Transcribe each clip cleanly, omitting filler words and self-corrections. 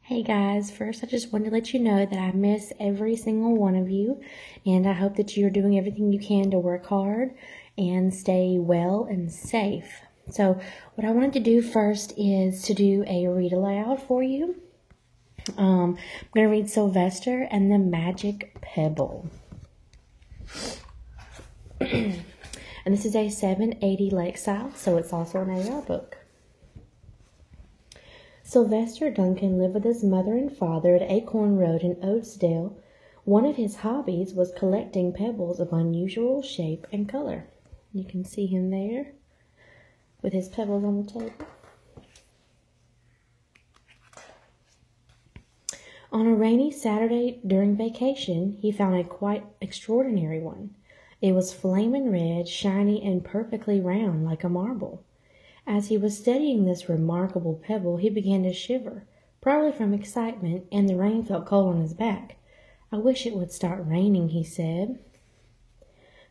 Hey guys, first I just wanted to let you know that I miss every single one of you, and I hope that you're doing everything you can to work hard and stay well and safe. So what I wanted to do first is to do a read aloud for you. I'm going to read Sylvester and the Magic Pebble. And this is a 780 Lakeside, so it's also an AR book. Sylvester Duncan lived with his mother and father at Acorn Road in Oatsdale. One of his hobbies was collecting pebbles of unusual shape and color. You can see him there with his pebbles on the table. On a rainy Saturday during vacation, he found a quite extraordinary one. It was flaming red, shiny, and perfectly round like a marble. As he was studying this remarkable pebble, he began to shiver, probably from excitement, and the rain felt cold on his back. "I wish it would start raining," he said.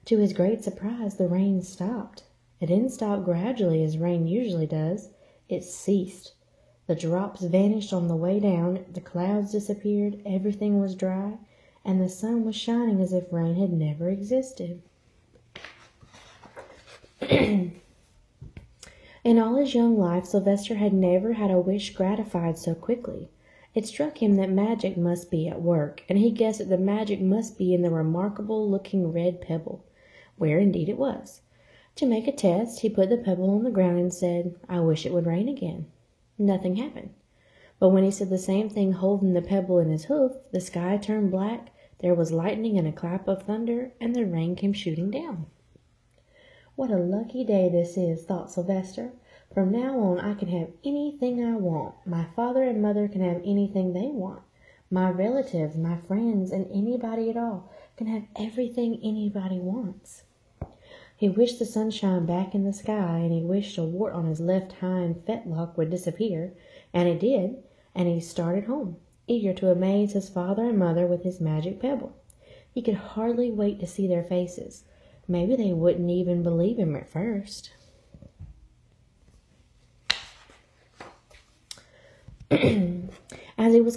To his great surprise, the rain stopped. It didn't stop gradually as rain usually does. It ceased. The drops vanished on the way down, the clouds disappeared, everything was dry, and the sun was shining as if rain had never existed. In all his young life, Sylvester had never had a wish gratified so quickly. It struck him that magic must be at work, and he guessed that the magic must be in the remarkable-looking red pebble, where indeed it was. To make a test, he put the pebble on the ground and said, "I wish it would rain again." Nothing happened. But when he said the same thing holding the pebble in his hoof, the sky turned black, there was lightning and a clap of thunder, and the rain came shooting down. "What a lucky day this is," thought Sylvester. "From now on I can have anything I want. My father and mother can have anything they want. My relatives, my friends, and anybody at all can have everything anybody wants." He wished the sunshine back in the sky, and he wished a wart on his left hind fetlock would disappear, and it did, and he started home, eager to amaze his father and mother with his magic pebble. He could hardly wait to see their faces. Maybe they wouldn't even believe him at first. As he was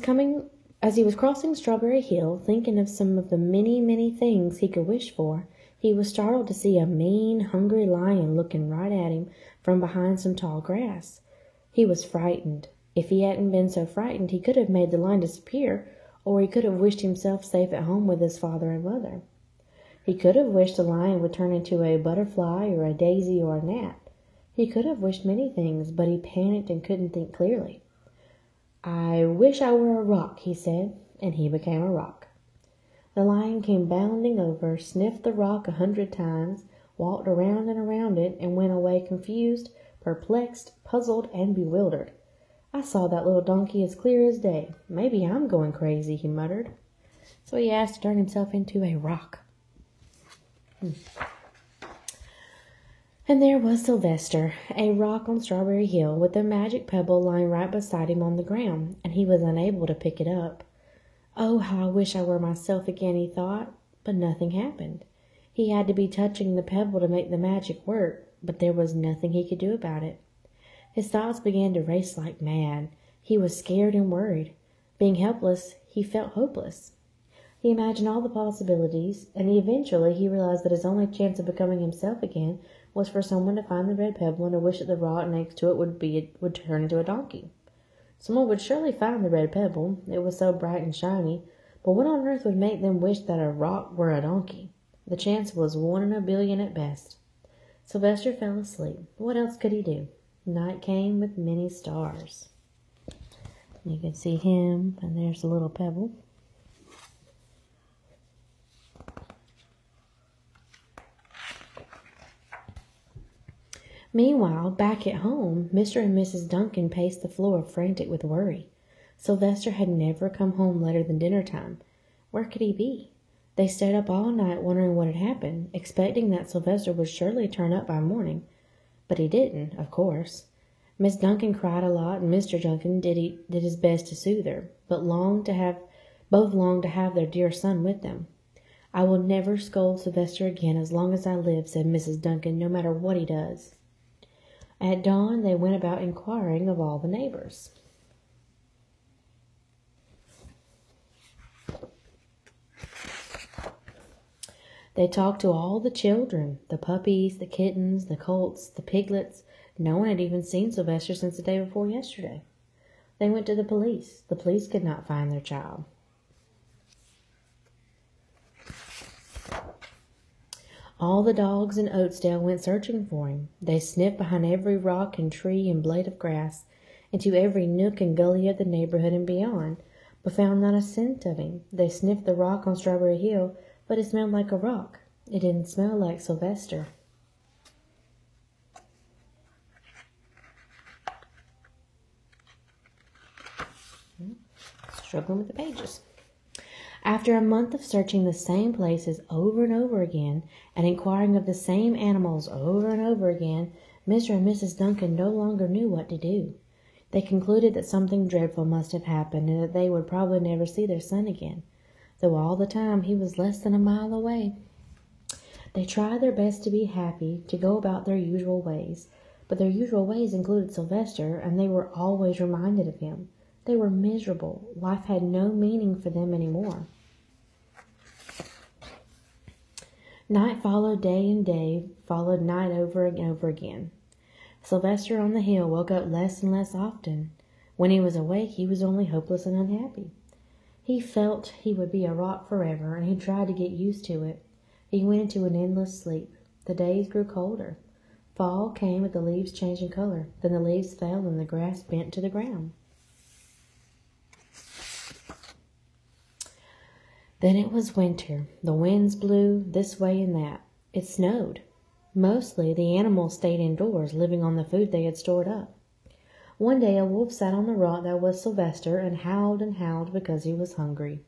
crossing Strawberry Hill, thinking of some of the many, many things he could wish for, he was startled to see a mean, hungry lion looking right at him from behind some tall grass. He was frightened. If he hadn't been so frightened, he could have made the lion disappear, or he could have wished himself safe at home with his father and mother. He could have wished the lion would turn into a butterfly or a daisy or a gnat. He could have wished many things, but he panicked and couldn't think clearly. "I wish I were a rock," he said, and he became a rock. The lion came bounding over, sniffed the rock 100 times, walked around and around it, and went away confused, perplexed, puzzled, and bewildered. "I saw that little donkey as clear as day. Maybe I'm going crazy," he muttered. So he asked to turn himself into a rock. And there was Sylvester, a rock on Strawberry Hill, with the magic pebble lying right beside him on the ground, and he was unable to pick it up. "Oh, how I wish I were myself again," he thought, but nothing happened. He had to be touching the pebble to make the magic work, but there was nothing he could do about it. His thoughts began to race like mad. He was scared and worried. Being helpless, he felt hopeless. He imagined all the possibilities, and eventually he realized that his only chance of becoming himself again was for someone to find the red pebble and to wish that the rock next to it would turn into a donkey. Someone would surely find the red pebble. It was so bright and shiny, but what on earth would make them wish that a rock were a donkey? The chance was 1 in a billion at best. Sylvester fell asleep. What else could he do? Night came with many stars. You can see him, and there's the little pebble. Meanwhile, back at home, Mr. and Mrs. Duncan paced the floor, frantic with worry. Sylvester had never come home later than dinner time. Where could he be? They stayed up all night wondering what had happened, expecting that Sylvester would surely turn up by morning. But he didn't, of course. Miss Duncan cried a lot, and Mr. Duncan did his best to soothe her, but both longed to have their dear son with them. "I will never scold Sylvester again as long as I live," said Mrs. Duncan, "no matter what he does." At dawn, they went about inquiring of all the neighbors. They talked to all the children, the puppies, the kittens, the colts, the piglets. No one had even seen Sylvester since the day before yesterday. They went to the police. The police could not find their child. All the dogs in Oatsdale went searching for him. They sniffed behind every rock and tree and blade of grass, into every nook and gully of the neighborhood and beyond, but found not a scent of him. They sniffed the rock on Strawberry Hill, but it smelled like a rock. It didn't smell like Sylvester. Struggling with the pages. After a month of searching the same places over and over again, and inquiring of the same animals over and over again, Mr. and Mrs. Duncan no longer knew what to do. They concluded that something dreadful must have happened, and that they would probably never see their son again, though all the time he was less than a mile away. They tried their best to be happy, to go about their usual ways, but their usual ways included Sylvester, and they were always reminded of him. They were miserable. Life had no meaning for them anymore. Night followed day, and day followed night over and over again. Sylvester on the hill woke up less and less often. When he was awake, he was only hopeless and unhappy. He felt he would be a rock forever, and he tried to get used to it. He went into an endless sleep. The days grew colder. Fall came with the leaves changing color. Then the leaves fell and the grass bent to the ground. Then it was winter. The winds blew this way and that. It snowed. Mostly the animals stayed indoors, living on the food they had stored up. One day a wolf sat on the rock that was Sylvester and howled because he was hungry.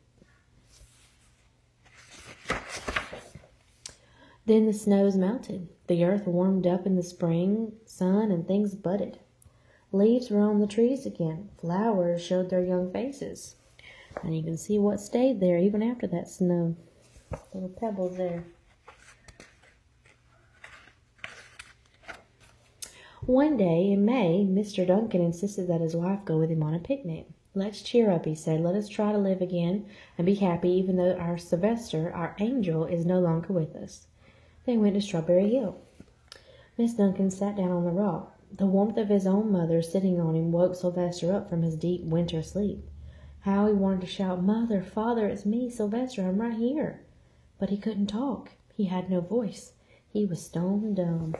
Then the snows melted. The earth warmed up in the spring sun and things budded. Leaves were on the trees again. Flowers showed their young faces. And you can see what stayed there even after that snow. Little pebbles there. One day in May, Mr. Duncan insisted that his wife go with him on a picnic. Let's cheer up, he said. Let us try to live again and be happy even though our Sylvester, our angel, is no longer with us. They went to Strawberry Hill. Miss Duncan sat down on the rock. The warmth of his own mother sitting on him woke Sylvester up from his deep winter sleep. How he wanted to shout, "Mother, Father, it's me, Sylvester, I'm right here." But he couldn't talk. He had no voice. He was stone dumb.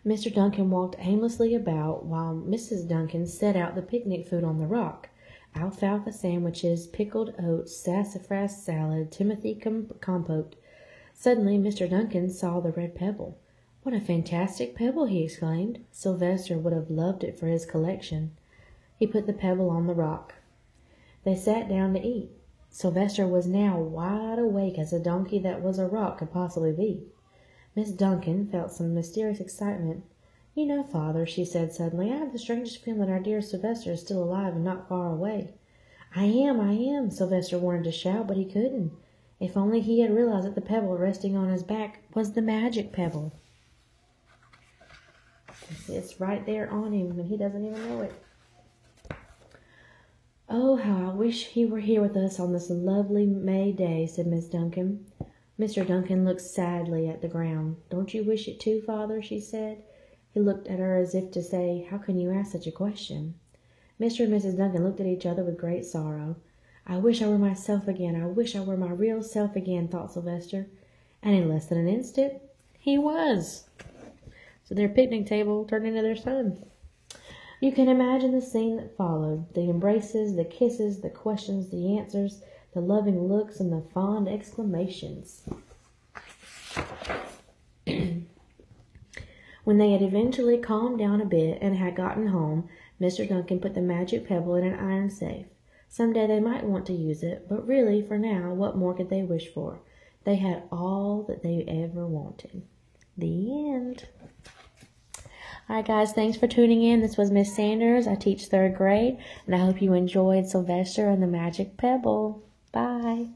Mr. Duncan walked aimlessly about while Mrs. Duncan set out the picnic food on the rock. Alfalfa sandwiches, pickled oats, sassafras salad, Timothy compote. Suddenly Mr. Duncan saw the red pebble. "What a fantastic pebble!" he exclaimed. Sylvester would have loved it for his collection. He put the pebble on the rock. They sat down to eat. Sylvester was now wide awake as a donkey that was a rock could possibly be. Miss Duncan felt some mysterious excitement. "You know, Father," she said suddenly, "I have the strangest feeling that our dear Sylvester is still alive and not far away." I am," Sylvester wanted to shout, but he couldn't. If only he had realized that the pebble resting on his back was the magic pebble. It's right there on him, and he doesn't even know it. "Oh, how I wish he were here with us on this lovely May day," said Miss Duncan. Mr. Duncan looked sadly at the ground. "Don't you wish it too, Father?" she said. He looked at her as if to say, "How can you ask such a question?" Mr. and Mrs. Duncan looked at each other with great sorrow. "I wish I were myself again. I wish I were my real self again," thought Sylvester. And in less than an instant, he was. So their picnic table turned into their son. You can imagine the scene that followed. The embraces, the kisses, the questions, the answers, the loving looks, and the fond exclamations. When they had eventually calmed down a bit and had gotten home, Mr. Duncan put the magic pebble in an iron safe. Someday they might want to use it, but really, for now, what more could they wish for? They had all that they ever wanted. The end. Alright guys, thanks for tuning in. This was Miss Sanders. I teach 3rd grade, and I hope you enjoyed Sylvester and the Magic Pebble. Bye.